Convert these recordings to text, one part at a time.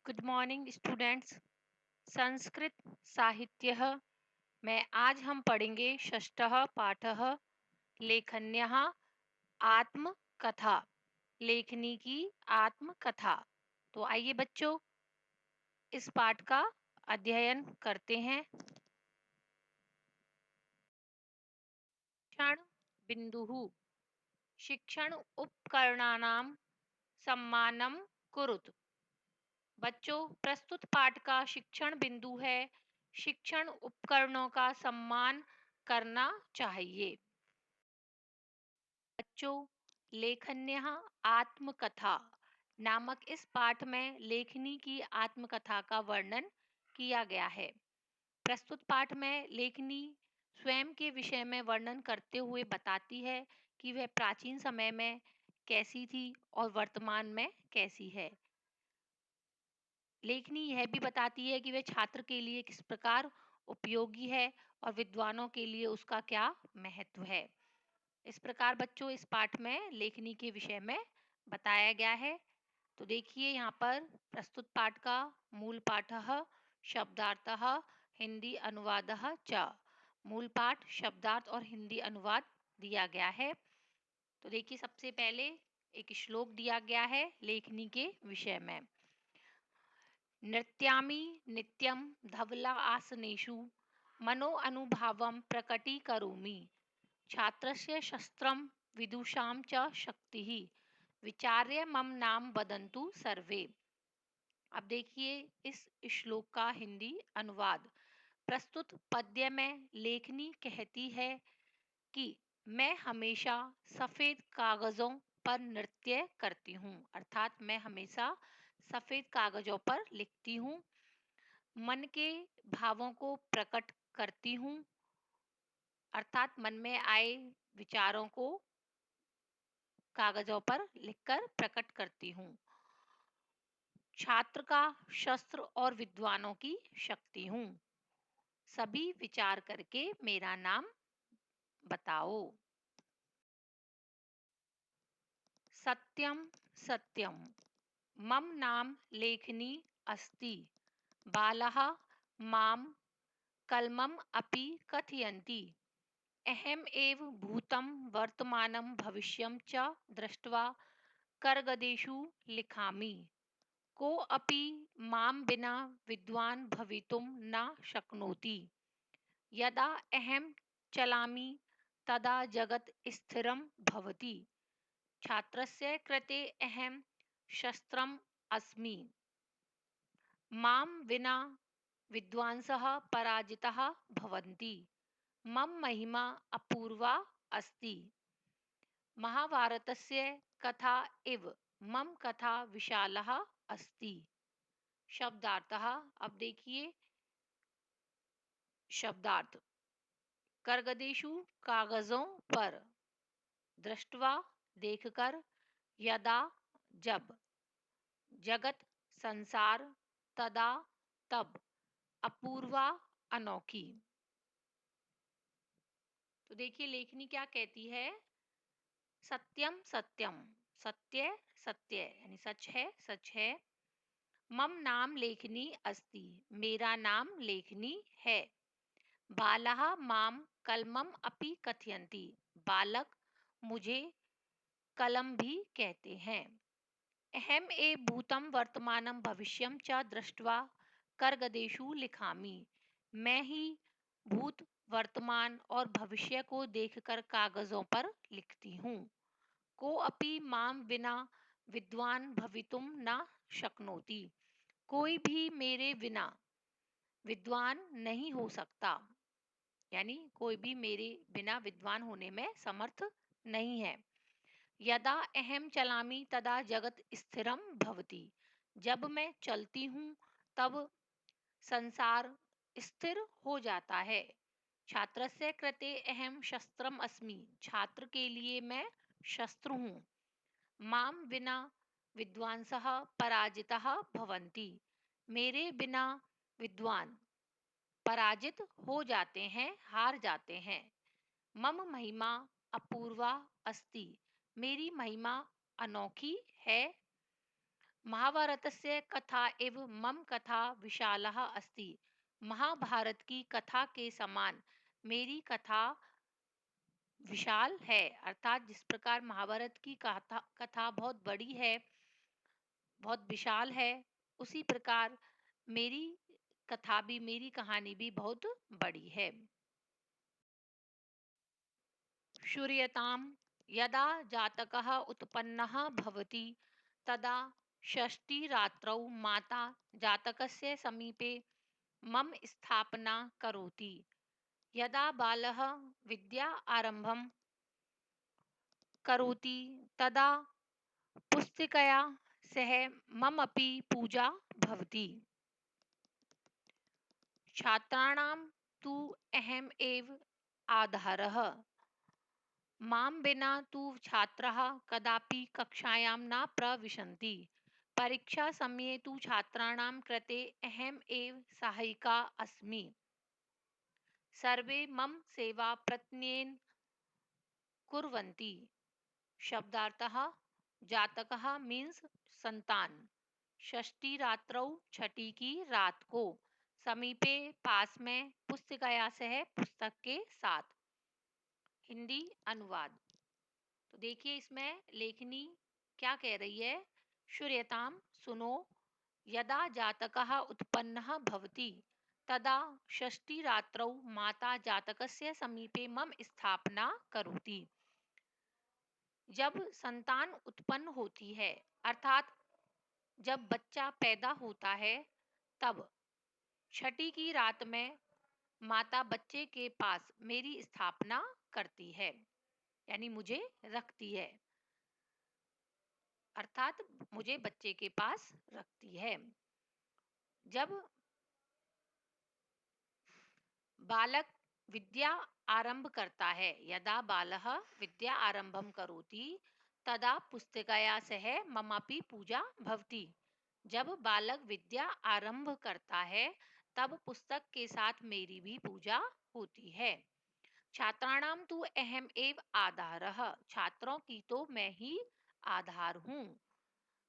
Good morning students. Sanskrit साहित्यः में आज हम पढ़ेंगे षष्ठः पाठः लेखन्यः आत्मकथा। लेखनी की आत्मकथा। तो आइए बच्चों, इस पाठ का अध्ययन करते हैं। शिक्षण बिंदुः शिक्षण उपकरणानां सम्मानं कुरुत। बच्चों, प्रस्तुत पाठ का शिक्षण बिंदु है शिक्षण उपकरणों का सम्मान करना चाहिए। बच्चों, लेखन्यः आत्मकथा नामक इस पाठ में लेखनी की आत्मकथा का वर्णन किया गया है। प्रस्तुत पाठ में लेखनी स्वयं के विषय में वर्णन करते हुए बताती है कि वह प्राचीन समय में कैसी थी और वर्तमान में कैसी है। लेखनी यह भी बताती है कि वह छात्र के लिए किस प्रकार उपयोगी है और विद्वानों के लिए उसका क्या महत्व है। इस प्रकार बच्चों, इस पाठ में लेखनी के विषय में बताया गया है। तो देखिए, यहाँ पर प्रस्तुत पाठ का मूल पाठः शब्दार्थः हिंदी अनुवादः च। मूल पाठ, शब्दार्थ और हिंदी अनुवाद दिया गया है। तो देखिए, सबसे पहले एक श्लोक दिया गया है लेखनी के विषय में। नृत्यामि नित्यं धवला आसनेषु मनो अनुभावं प्रकटीकरोमि। छात्रस्य शस्त्रं विदुषां च शक्तिः विचार्य मम नाम वदन्तु सर्वे। अब देखिए इस श्लोक का हिंदी अनुवाद। प्रस्तुत पद्य में लेखनी कहती है कि मैं हमेशा सफेद कागजों पर नृत्य करती हूँ, अर्थात मैं हमेशा सफेद कागजों पर लिखती हूँ, मन के भावों को प्रकट करती हूँ, अर्थात मन में आए विचारों को कागजों पर लिखकर प्रकट करती हूँ। छात्र का शस्त्र और विद्वानों की शक्ति हूँ। सभी विचार करके मेरा नाम बताओ। सत्यम सत्यम मम नाम लेखनी अस्ति। बालाः मां कलमम अपि कथयन्ति। अहम एव भूतं वर्तमानं भविष्यं च दृष्ट्वा करगदेषु लिखामि। कोऽपि मां विना विद्वान् भवितुं न शक्नोति। यदा अहं चलामि तदा जगत् स्थिरं भवति। छात्रस्य कृते अहं शस्त्रम् अस्मि। मां विना विद्वांसः पराजिताः भवन्ति। मम महिमा अपूर्वा अस्ति। महाभारतस्य कथा इव मम कथा विशालः अस्ति। शब्दार्थः। अब देखिए शब्दार्थ। करगदेशु कागजों पर, दृष्टवा देखकर, यदा जब, जगत संसार, तदा तब, अपूर्वा अनोखी। तो देखिए लेखनी क्या कहती है। सत्यम सत्यम, सत्य सत्य यानी सच है, सच है। मम नाम लेखनी अस्ति, मेरा नाम लेखनी है। बालाः मां कलमम अपि कथयन्ति, बालक मुझे कलम भी कहते हैं। अहम ए भूतम वर्तमानम भविष्यम च दृष्ट्वा करगदेषु लिखामि, मैं ही भूत वर्तमान और भविष्य को देखकर कागजों पर लिखती हूँ। को अपि माम बिना विद्वान भवितुम न शक्नोति, कोई भी मेरे बिना विद्वान नहीं हो सकता, यानी कोई भी मेरे बिना विद्वान होने में समर्थ नहीं है। यदा अहम चलामि तदा जगत स्थिरम भवति, जब मैं चलती हूँ तब संसार स्थिर हो जाता है। छात्रस्य कृते अहम शस्त्रम अस्मि, छात्र के लिए मैं शस्त्र हूँ। माम बिना विद्वांसः पराजिताः भवन्ति, मेरे बिना विद्वान पराजित हो जाते हैं, हार जाते हैं। मम महिमा अपूर्वा अस्ति, मेरी महिमा अनोखी है। महाभारतस्य कथा एव मम कथा विशालः अस्ति। महाभारत की कथा के समान मेरी कथा विशाल है। अर्थात जिस प्रकार महाभारत की कथा कथा बहुत बड़ी है, बहुत विशाल है, उसी प्रकार मेरी कथा भी, मेरी कहानी भी बहुत बड़ी है। श्रूयताम यदा जातकः उत्पन्नः भवति तदा षष्ठीरात्रौ माता जातकस्य समीपे मम स्थापना करोति। यदा बालः विद्या आरम्भं करोति तदा पुस्तिकया सह ममपि पूजा भवति। छात्राणां तु अहम् एव आधारः। मां विना तु छात्राः कदापि कक्षायां न प्रविशन्ति। परीक्षासमये तु छात्राणां कृते अहम् एव सहायिका अस्मि। सर्वे मम सेवाप्रयत्नेन कुर्वन्ति। शब्दार्थः जातकः मीन्स संतान। षष्ठी रात्रौ छठी की रात को। समीपे पास में, पुस्तिकाया सह पुस्तक के साथ। हिंदी अनुवाद। तो देखिए इसमें लेखनी क्या कह रही है। श्रूयताम सुनो, यदा जातकः उत्पन्नः भवति तदा षष्ठी रात्रौ माता जातकस्य समीपे मम स्थापना करोति। जब संतान उत्पन्न होती है, अर्थात जब बच्चा पैदा होता है, तब छठी की रात में माता बच्चे के पास मेरी स्थापना करती है, यानी मुझे रखती है, अर्थात मुझे बच्चे के पास रखती है। जब बालक विद्या आरंभ करता है, यदा बालः विद्या आरंभम करोति तदा पुस्तिकया सह ममापि पूजा भवति। जब बालक विद्या आरंभ करता है, तब पुस्तक के साथ मेरी भी पूजा होती है। छात्राणां तु अहम एव आधारः। छात्रों की तो मैं ही आधार हूँ।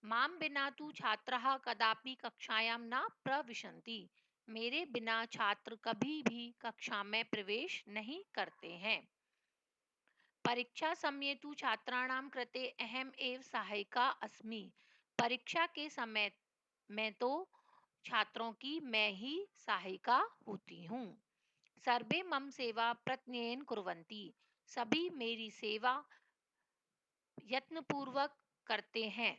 मां बिना तु छात्राः कदापि कक्षायां न प्रविशन्ति। मेरे बिना छात्र कभी भी कक्षा में प्रवेश नहीं करते हैं। परीक्षा समय तु छात्राणां कृते अहम एव सहायिका अस्मि। परीक्षा के समय में तो छात्रों की मैं ही सहायिका होती हूँ। सर्वे मम सेवा प्रत्ययन कुर्वन्ति। सभी मेरी सेवा यत्नपूर्वक करते हैं।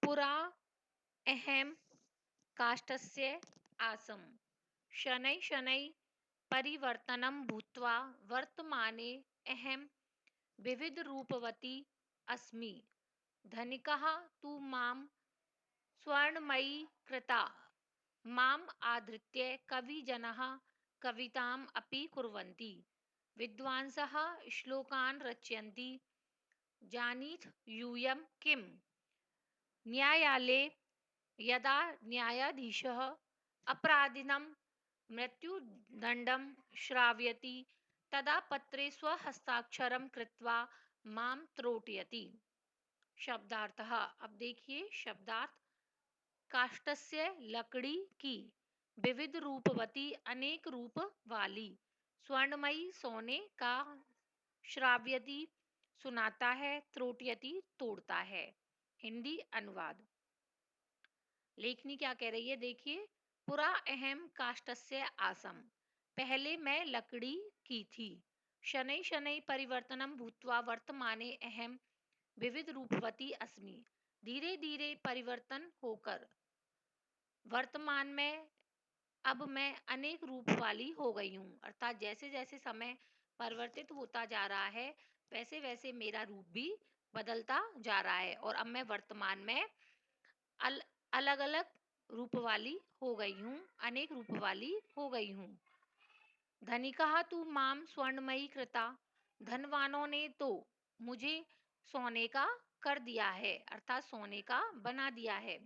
पुरा अहम काष्ठस्य आसम्। शनै शनै परिवर्तनं भूत्वा वर्तमाने अहं विविधरूपवती अस्मि। धनिकः तु मां स्वर्णमयी कृता। माम् आधृत्य कविजनः कविताम् अपि कुर्वन्ति। विद्वांसः श्लोकान् रचयन्ति। जानीथ यूयं किम्। न्यायालये यदा न्यायाधीशः अपराधिनं मृत्युदण्डं श्रावयति तदा पत्रे स्वहस्ताक्षरं कृत्वा मां त्रोटयति। शब्दार्थः। अब देखिए शब्दार्थ। काष्ठस्य लकड़ी की, विविध रूपवती अनेक रूप वाली, स्वर्णमयी सोने का, श्राव्यति सुनाता है, त्रोटयति तोड़ता है। हिंदी अनुवाद। लेखनी क्या कह रही है देखिए। पुरा अहम काष्ठस्य आसम। पहले मैं लकड़ी की थी। शनै शनै परिवर्तनम भूत्वा वर्तमाने अहम विविध रूपवती अस्मि। धीरे धीरे परिवर्तन होकर वर्तमान में अब मैं अनेक रूप वाली हो गई हूँ। अर्थात जैसे जैसे समय परिवर्तित होता जा रहा है, वैसे वैसे मेरा रूप भी बदलता जा रहा है और अब मैं वर्तमान में अलग अलग रूप वाली हो गई हूँ, अनेक रूप वाली हो गई हूँ। धनिकः तु माम स्वर्णमयी कृता। धनवानों ने तो मुझे सोने का कर दिया है, अर्थात सोने का बना दिया है।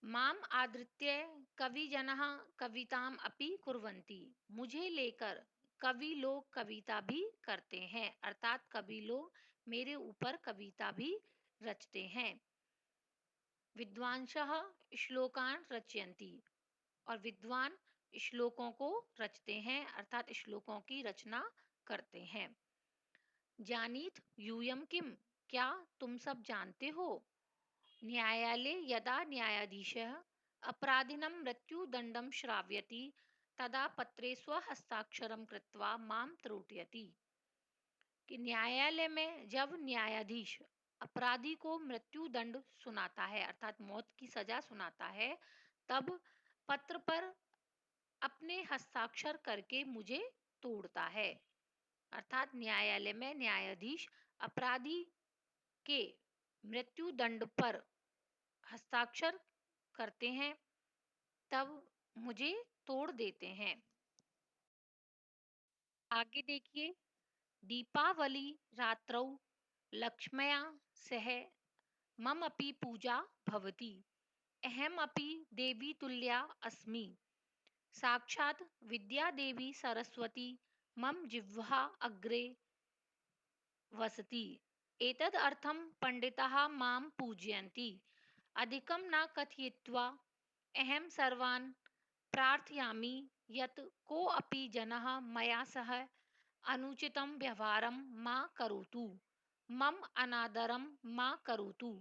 माम आदृत्य कविजनः कविताम अपि कुर्वन्ति। मुझे लेकर कवि लोग कविता भी करते हैं, अर्थात कवि लोग मेरे ऊपर कविता भी रचते हैं। विद्वांसः श्लोकान रचयन्ति, और विद्वान श्लोकों को रचते हैं अर्थात श्लोकों की रचना करते हैं। जानीत यूयम किम, क्या तुम सब जानते हो? न्यायालये यदा न्यायाधीशः अपराधिनं मृत्युदण्डं श्रावयति तदा पत्रे स्वहस्ताक्षरं कृत्वा मां त्रुटयति। कि न्यायालय में जब न्यायाधीश अपराधी को मृत्यु दंड सुनाता है अर्थात मौत की सजा सुनाता है, तब पत्र पर अपने हस्ताक्षर करके मुझे तोड़ता है। अर्थात न्यायालय में न्यायाधीश अपराधी के मृत्यु दंड पर हस्ताक्षर करते हैं, तब मुझे तोड़ देते हैं। आगे देखिए, दीपावली रात्रौ लक्ष्म्या सह ममपि पूजा भवति, अहमपि देवी तुल्या अस्मि, साक्षात् विद्या देवी सरस्वती मम जिह्वा अग्रे वसति। एतद् अर्थं पंडिताः मां पूजयन्ति, अधिकं न कथयित्वा अहं सर्वान् प्रार्थयामि यत् कोऽपि जनः मया सह अनुचितं व्यवहारं मा करोतु, मम अनादरं मा करोतु।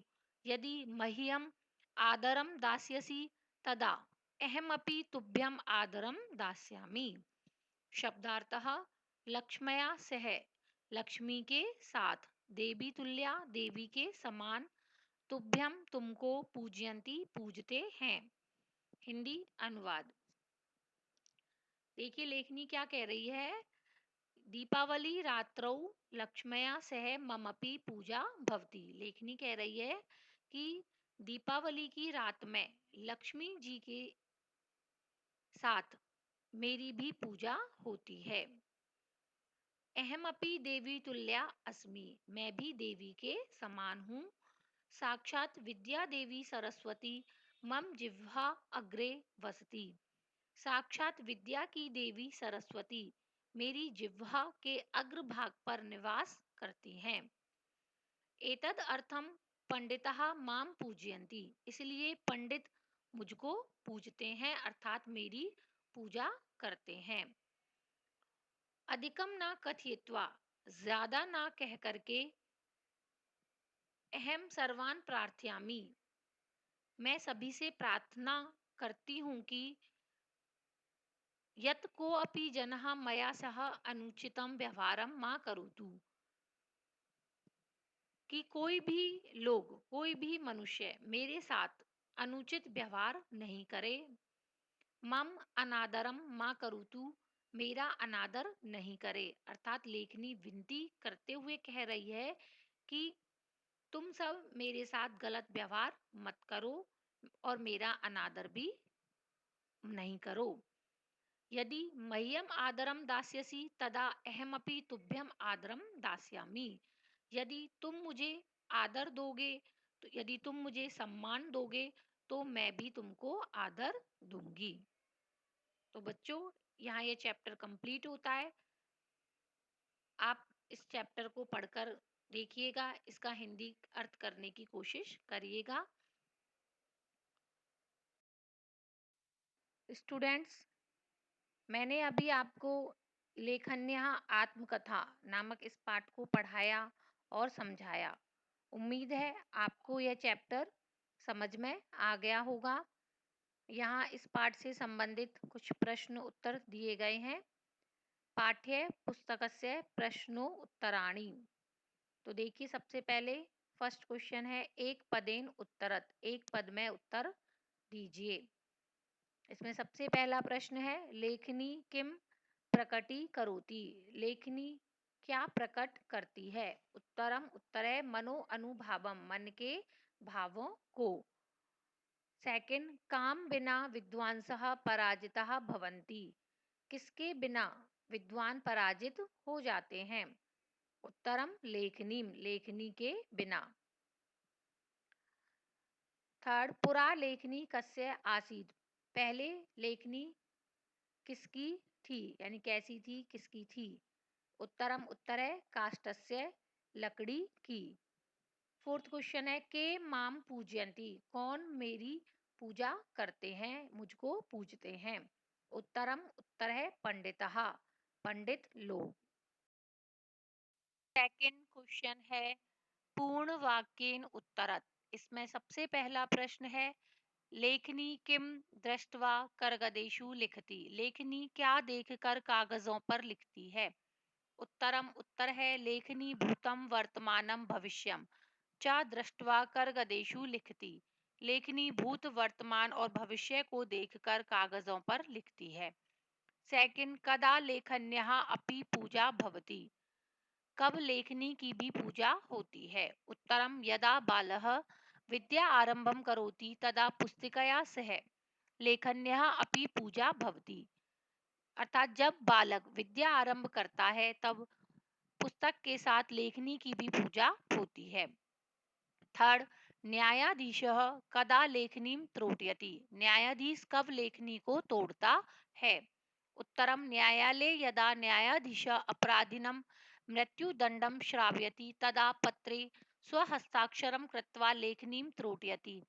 यदि मह्यम् आदरं दास्यसि तदा अहमपि तुभ्यम् आदरं दास्यामि। शब्दार्थः, लक्ष्म्या सह, लक्ष्मी के साथ, देवी तुल्या, देवी के समान, तुभ्यम तुमको, पूजयंती पूजते हैं। हिंदी अनुवाद। देखिए लेखनी क्या कह रही है। दीपावली रात्रौ लक्ष्म्या सह ममपि पूजा भवति। लेखनी कह रही है कि दीपावली की रात में लक्ष्मी जी के साथ मेरी भी पूजा होती है। अहमपि देवी तुल्या अस्मि, मैं भी देवी के समान हूँ। साक्षात विद्या देवी सरस्वती मम जिह्वा अग्रे वसति, साक्षात विद्या की देवी सरस्वती मेरी जिह्वा के अग्रभाग पर निवास करती हैं। एतद अर्थम पंडितः मां पूजयन्ति, इसलिए पंडित मुझको पूजते हैं अर्थात मेरी पूजा करते हैं। अधिकम ना कथयित्वा, ज्यादा ना कह करके, अहम सर्वान प्रार्थयामि, मैं सभी से प्रार्थना करती हूँ कि यत् कोऽपि जनः मया सह अनुचितं व्यवहारं मा करोतु, कि कोई भी लोग, कोई भी मनुष्य मेरे साथ अनुचित व्यवहार नहीं करे। मम अनादरम मा करोतु, मेरा अनादर नहीं करे। अर्थात लेखनी विनती करते हुए कह रही है कि तुम सब मेरे साथ गलत व्यवहार मत करो और मेरा अनादर भी नहीं करो। यदि मह्यम आदरम दास्यसि तदा अहमपि तुभ्यम आदरम दास्यामि, यदि तुम मुझे आदर दोगे, तो यदि तुम मुझे सम्मान दोगे तो मैं भी तुमको आदर दूंगी। तो बच्चों, यहाँ ये चैप्टर कंप्लीट होता है। आप इस चैप्टर को पढ़कर देखिएगा, इसका हिंदी अर्थ करने की कोशिश करिएगा। स्टूडेंट्स, मैंने अभी आपको लेखन्या आत्मकथा नामक इस पाठ को पढ़ाया और समझाया। उम्मीद है आपको यह चैप्टर समझ में आ गया होगा। यहाँ इस पाठ से संबंधित कुछ प्रश्न उत्तर दिए गए हैं। पाठ्य पुस्तकस्य प्रश्नो उत्तराणि। तो देखिए, सबसे पहले फर्स्ट क्वेश्चन है, एक पदेन उत्तरत, एक पद में उत्तर दीजिए। इसमें सबसे पहला प्रश्न है, लेखनी किम प्रकटी करोति, लेखनी क्या प्रकट करती है? उत्तरम उत्तरे मनो अनुभावम, मन के भावों को। सेकंड, काम बिना विद्वांसः पराजितः भवन्ति, किसके बिना विद्वान पराजित हो जाते हैं? उत्तरम लेखनी, लेखनी के बिना। थर्ड, पुरा लेखनी कस्य आसीत्, पहले लेखनी किसकी थी, यानी कैसी थी, किसकी थी? उत्तरम उत्तरे काष्ठस्य लकड़ी की। फोर्थ क्वेश्चन है के माम पूजयंती, कौन मेरी पूजा करते हैं, मुझको पूजते हैं। उत्तरम, उत्तर है पंडितः, पंडित लोग। सेकंड क्वेश्चन है पूर्ण वाक्येन उत्तरत। इसमें सबसे पहला प्रश्न है लेखनी किम दृष्ट्वा करगदेशु लिखती, लेखनी क्या देखकर कागजों पर लिखती है। उत्तरम, उत्तर है लेखनी भूतम वर्तमानम भविष्यम चा दृष्ट्वा करगदेशु लिखती, लेखनी भूत वर्तमान और भविष्य को देखकर कागजों पर लिखती है। सेकंड, कदा लेखन्यः अपि पूजा भवति, कब लेखनी की भी पूजा होती है। उत्तरम, यदा बालः विद्या आरंभम करोति तदा पुस्तिकया सह लेखन्यः अपि पूजा भवति, अर्थात जब बालक विद्या आरंभ करता है तब पुस्तक के साथ लेखनी की भी पूजा होती है। थर्ड, न्यायाधीशः कदा लेखनीं त्रोटयति, न्यायाधीश कब लेखनी को तोड़ता है। उत्तरम, न्यायालये यदा न्यायाधीशः अपराधिनं मृत्युदंडं श्रावयति तदा पत्रे स्वहस्ताक्षरं कृत्वा लेखनीं त्रोटयति,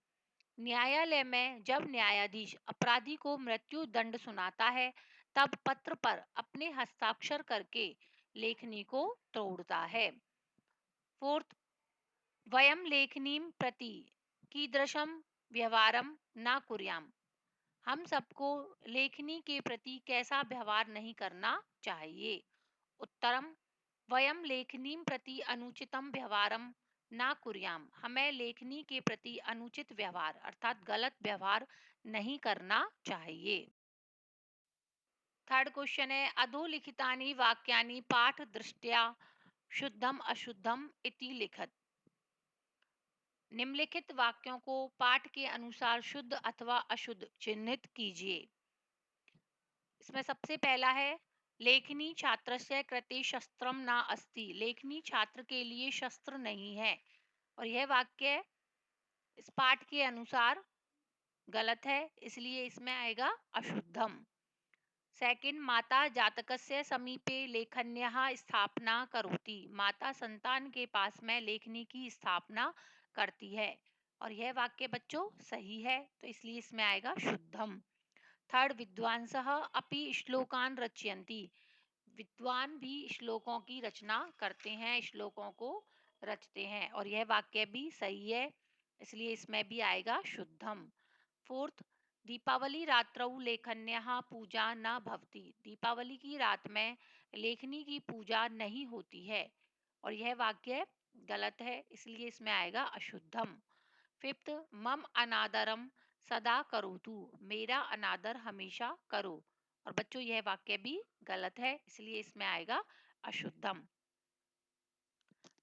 न्यायालय में जब न्यायाधीश अपराधी को मृत्यु दंड सुनाता है तब पत्र पर अपने हस्ताक्षर करके लेखनी को तोड़ता है। फोर्थ, वयम लेखनीं प्रति कीदृशं व्यवहारं न कुर्याम, हम सबको लेखनी के प्रति कैसा व्यवहार नहीं करना चाहिए। उत्तरम, वयम लेखनीं प्रति अनुचितम व्यवहारम न कुर्याम, हमें लेखनी के प्रति अनुचित व्यवहार अर्थात गलत व्यवहार नहीं करना चाहिए। थर्ड क्वेश्चन है अधोलिखितानि वाक्यानि पाठ दृष्टया शुद्धम अशुद्धम इति लिखत, निम्नलिखित वाक्यों को पाठ के अनुसार शुद्ध अथवा अशुद्ध चिन्हित कीजिए। इसमें सबसे पहला है लेखनी छात्रस्य कृते शस्त्रम न अस्ति, लेखनी छात्र के लिए शस्त्र नहीं है, और यह वाक्य इस पाठ के अनुसार गलत है, इसलिए इसमें आएगा अशुद्धम। सेकंड, माता जातकस्य समीपे लेखन्यः स्थापना करोति, माता संतान के पास में लेखनी की स्थापना करती है, और यह वाक्य बच्चों सही है, तो इसलिए इसमें आएगा शुद्धम। थर्ड, विद्वांसः अपि श्लोकान रचयन्ति, विद्वान भी श्लोकों की रचना करते हैं, श्लोकों को रचते हैं, और यह वाक्य भी सही है, इसलिए इसमें भी आएगा शुद्धम। फोर्थ, दीपावली रात्रौ लेखन्यः पूजा न भवति, दीपावली की रात में लेखनी की पूजा नहीं होती है, और यह वाक्य गलत है, इसलिए इसमें आएगा अशुद्धम। फिफ्थ, मम अनादरम सदा करोतु, मेरा अनादर हमेशा करो, और बच्चों यह वाक्य भी गलत है, इसलिए इसमें आएगा अशुद्धम।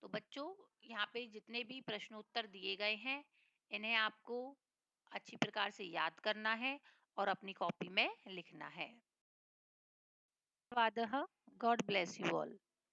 तो बच्चों यहाँ पे जितने भी प्रश्न उत्तर दिए गए हैं इन्हें आपको अच्छी प्रकार से याद करना है और अपनी कॉपी में लिखना है। धन्यवाद। God bless you all.